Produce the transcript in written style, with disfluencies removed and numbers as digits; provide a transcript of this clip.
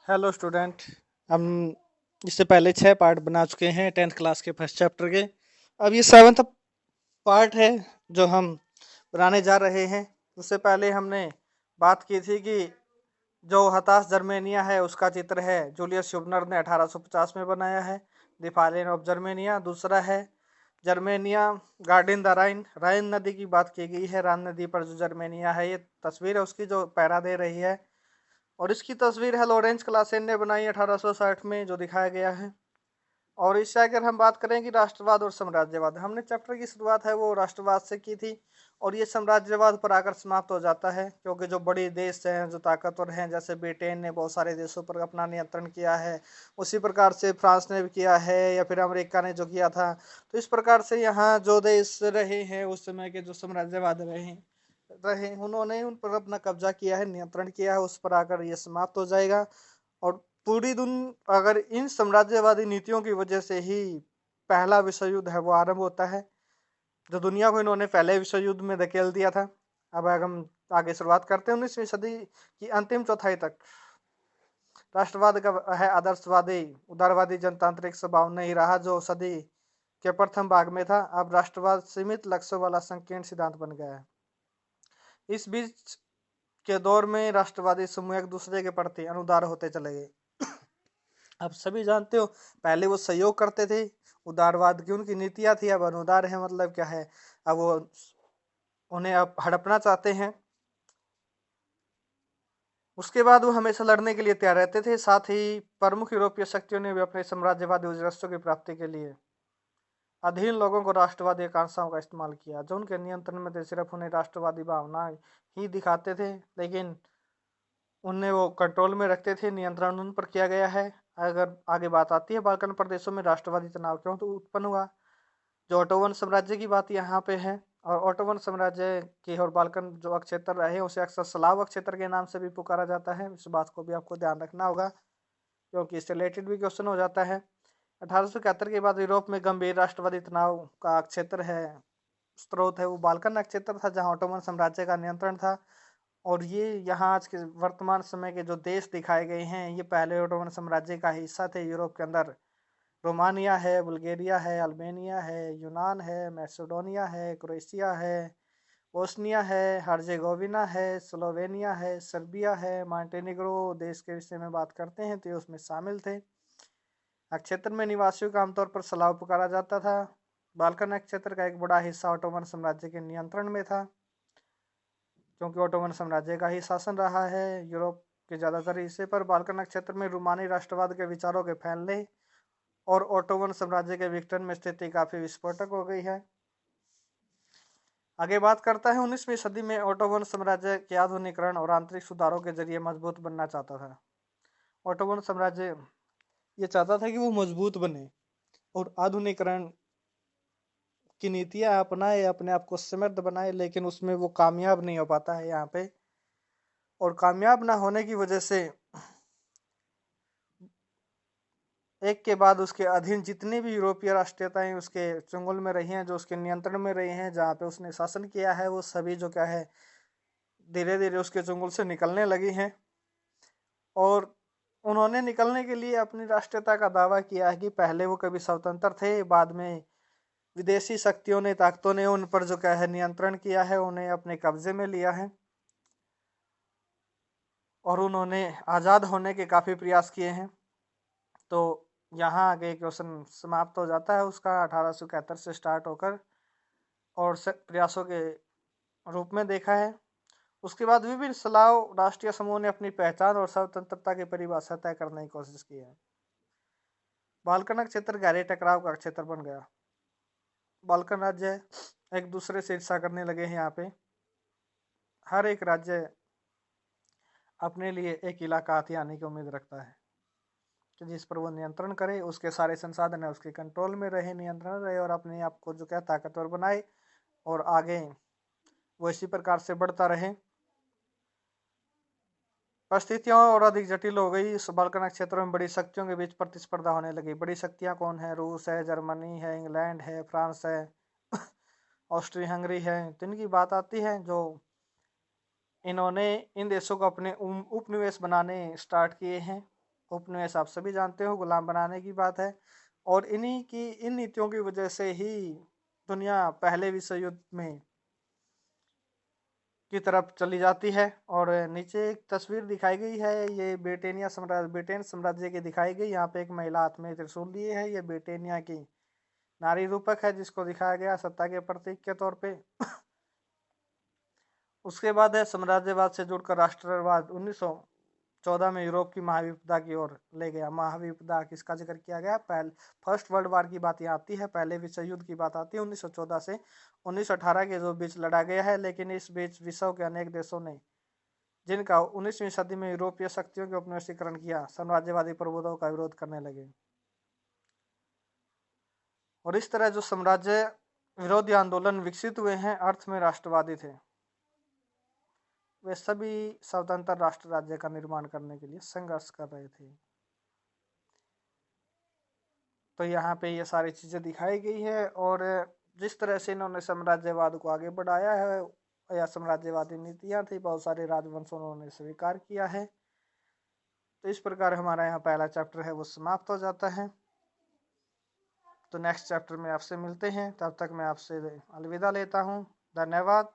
Hello student. हम इससे पहले 6 पार्ट बना चुके हैं 10th क्लास के फर्स्ट चैप्टर के। अब ये 7th पार्ट है जो हम बनाने जा रहे हैं। उससे पहले हमने बात की थी कि जो हताश जर्मेनिया है उसका चित्र है जूलियस शुबनर ने 1850 में बनाया है, द फॉलिंग ऑफ जर्मेनिया। दूसरा है जर्मेनिया गार्डन द राइन, राइन नदी की बात की गई है। राइन नदी पर जो जर्मेनिया है, ये तस्वीर है उसकी जो पैरा दे रही है। और इसकी तस्वीर है लॉरेंस क्लासेन ने बनाई 1860 में, जो दिखाया गया है। और इससे अगर हम बात करें कि राष्ट्रवाद और साम्राज्यवाद, हमने चैप्टर की शुरुआत है वो राष्ट्रवाद से की थी और ये साम्राज्यवाद पर आकर समाप्त हो जाता है, क्योंकि जो बड़े देश हैं जो ताकतवर हैं, जैसे ब्रिटेन ने बहुत सारे देशों पर अपना नियंत्रण किया है, उसी प्रकार से फ्रांस ने भी किया है या फिर अमेरिका ने जो किया था। तो इस प्रकार से यहाँ जो देश रहे हैं उस समय के जो साम्राज्यवाद रहे उन्होंने उन पर अपना कब्जा किया है, नियंत्रण किया है, उस पर आकर ये समाप्त हो जाएगा। और पूरी अगर इन साम्राज्यवादी नीतियों की वजह से ही पहला विश्व युद्ध है वो आरंभ होता है, जो दुनिया को इन्होंने पहले विश्व युद्ध में धकेल दिया था। अब अगर हम आगे शुरुआत करते हैं 19वीं सदी की अंतिम चौथाई तक राष्ट्रवाद का है आदर्शवादी उदारवादी जनतांत्रिक स्वभाव नहीं रहा, जो सदी के प्रथम भाग में था। अब राष्ट्रवाद सीमित लक्ष्यों वाला संकीर्ण सिद्धांत बन गया है। इस बीच के दौर में राष्ट्रवादी समूह एक दूसरे के प्रति अनुदार होते चले गए। आप सभी जानते हो, पहले वो सहयोग करते थे, उदारवाद की उनकी नीतियां थी। अब अनुदार है मतलब क्या है, अब वो उन्हें अब हड़पना चाहते हैं। उसके बाद वो हमेशा लड़ने के लिए तैयार रहते थे। साथ ही प्रमुख यूरोपीय शक्तियों ने भी अपने साम्राज्यवादी उद्देश्यों की प्राप्ति के लिए अधीन लोगों को राष्ट्रवादी आकांक्षाओं का इस्तेमाल किया। जो उनके नियंत्रण में थे सिर्फ उन्हें राष्ट्रवादी भावना ही दिखाते थे, लेकिन उन्हें वो कंट्रोल में रखते थे, नियंत्रण उन पर किया गया है। अगर आगे बात आती है बाल्कन प्रदेशों में राष्ट्रवादी तनाव क्यों तो उत्पन्न हुआ, जो ऑटोवन साम्राज्य की बात यहाँ पे है। और ऑटोवन साम्राज्य के और बाल्कन जो अक्षेत्र रहे उसे अक्सर स्लाव अक्षेत्र के नाम से भी पुकारा जाता है। इस बात को भी आपको ध्यान रखना होगा, क्योंकि इससे रिलेटेड भी क्वेश्चन हो जाता है। 1871 के बाद यूरोप में गंभीर राष्ट्रवादी तनाव का क्षेत्र है, स्रोत है वो बाल्कन क्षेत्र था, जहाँ ऑटोमन साम्राज्य का नियंत्रण था। और ये यहाँ आज के वर्तमान समय के जो देश दिखाए गए हैं ये पहले ऑटोमन साम्राज्य का हिस्सा थे। यूरोप के अंदर रोमानिया है, बुल्गारिया है, अल्बानिया है, यूनान है, मैसेडोनिया है, क्रोएशिया है, बोस्निया है, हर्जेगोविना है, स्लोवेनिया है, सर्बिया है, मॉन्टेनेग्रो देश के विषय में बात करते हैं तो ये उसमें शामिल थे। क्षेत्र में निवासियों का आमतौर पर स्लाव पुकारा जाता था। बाल्कन क्षेत्र का एक बड़ा हिस्सा ऑटोमन साम्राज्य के नियंत्रण में था, क्योंकि ऑटोमन साम्राज्य का ही शासन रहा है यूरोप के ज्यादातर हिस्से पर। बाल्कन क्षेत्र में रूमानी राष्ट्रवाद के विचारों के फैलने और ऑटोमन साम्राज्य के विघटन में स्थिति काफी विस्फोटक हो गई है। आगे बात करता है 19वीं सदी में ऑटोमन साम्राज्य के आधुनिकीकरण और आंतरिक सुधारों के जरिए मजबूत बनना चाहता था। ऑटोमन साम्राज्य ये चाहता था कि वो मजबूत बने और आधुनिकीकरण की नीतियां अपनाए, अपने आप को समृद्ध बनाए, लेकिन उसमें वो कामयाब नहीं हो पाता है यहाँ पे। और कामयाब ना होने की वजह से एक के बाद उसके अधीन जितनी भी यूरोपीय राष्ट्रीयताएं उसके चंगुल में रही हैं, जो उसके नियंत्रण में रही हैं, जहाँ पे उसने शासन किया है, वो सभी जो क्या है धीरे धीरे उसके चंगुल से निकलने लगी हैं। और उन्होंने निकलने के लिए अपनी राष्ट्रीयता का दावा किया है कि पहले वो कभी स्वतंत्र थे, बाद में विदेशी शक्तियों ने ताकतों ने उन पर जो क्या है नियंत्रण किया है, उन्हें अपने कब्जे में लिया है और उन्होंने आज़ाद होने के काफ़ी प्रयास किए हैं। तो यहाँ आगे क्वेश्चन समाप्त हो जाता है उसका 1871 से स्टार्ट होकर और प्रयासों के रूप में देखा है। उसके बाद विभिन्न स्लाव राष्ट्रीय समूह ने अपनी पहचान और स्वतंत्रता की परिभाषा तय करने की कोशिश की है। बाल्कन क्षेत्र गहरे टकराव का क्षेत्र बन गया। बाल्कन राज्य एक दूसरे से ईर्षा करने लगे हैं। यहाँ पे हर एक राज्य अपने लिए एक इलाका हथियाने की उम्मीद रखता है कि जिस पर वो नियंत्रण करे, उसके सारे संसाधन है उसके कंट्रोल में रहे, नियंत्रण रहे और अपने आप को जो क्या ताकतवर बनाए और आगे वो इसी प्रकार से बढ़ता रहे। परिस्थितियां और अधिक जटिल हो गई। इस बाल्कन क्षेत्र में बड़ी शक्तियों के बीच प्रतिस्पर्धा होने लगी। बड़ी शक्तियां कौन है? रूस है, जर्मनी है, इंग्लैंड है, फ्रांस है, ऑस्ट्रिया हंगरी है। तो इनकी बात आती है जो इन्होंने इन देशों को अपने उपनिवेश बनाने स्टार्ट किए हैं। उपनिवेश आप सभी जानते हो, गुलाम बनाने की बात है। और इन नीतियों की वजह से ही दुनिया पहले विश्व युद्ध में की तरफ चली जाती है। और नीचे एक तस्वीर दिखाई गई है, ये ब्रिटेन साम्राज्य की दिखाई गई। यहाँ पे एक महिला हाथ में त्रिशूल लिए है, ये ब्रिटेनिया की नारी रूपक है, जिसको दिखाया गया सत्ता के प्रतीक के तौर पे। उसके बाद है साम्राज्यवाद से जुड़कर राष्ट्रवाद। 1914 में यूरोप की महाविपदा की ओर ले गया। महाविपदा किसका जिक्र किया गया? फर्स्ट वर्ल्ड वार की बात यहाँ आती है, पहले विश्व युद्ध की बात आती है 1914 से 1918 के जो बीच लड़ा गया है। लेकिन इस बीच विश्व के अनेक देशों ने, जिनका 19वीं सदी में यूरोपीय शक्तियों के उपनिवेशीकरण किया, साम्राज्यवादी प्रभुत्व का विरोध करने लगे। और इस तरह जो साम्राज्य विरोधी आंदोलन विकसित हुए हैं, अर्थ में राष्ट्रवादी थे। वे सभी स्वतंत्र राष्ट्र राज्य का निर्माण करने के लिए संघर्ष कर रहे थे। तो यहाँ पे ये सारी चीजें दिखाई गई है। और जिस तरह से इन्होंने साम्राज्यवाद को आगे बढ़ाया है, या साम्राज्यवादी नीतियां थी, बहुत सारे राजवंशों उन्होंने स्वीकार किया है। तो इस प्रकार हमारा यहाँ पहला चैप्टर है वो समाप्त हो जाता है। तो नेक्स्ट चैप्टर में आपसे मिलते हैं, तब तक मैं आपसे अलविदा लेता हूँ। धन्यवाद।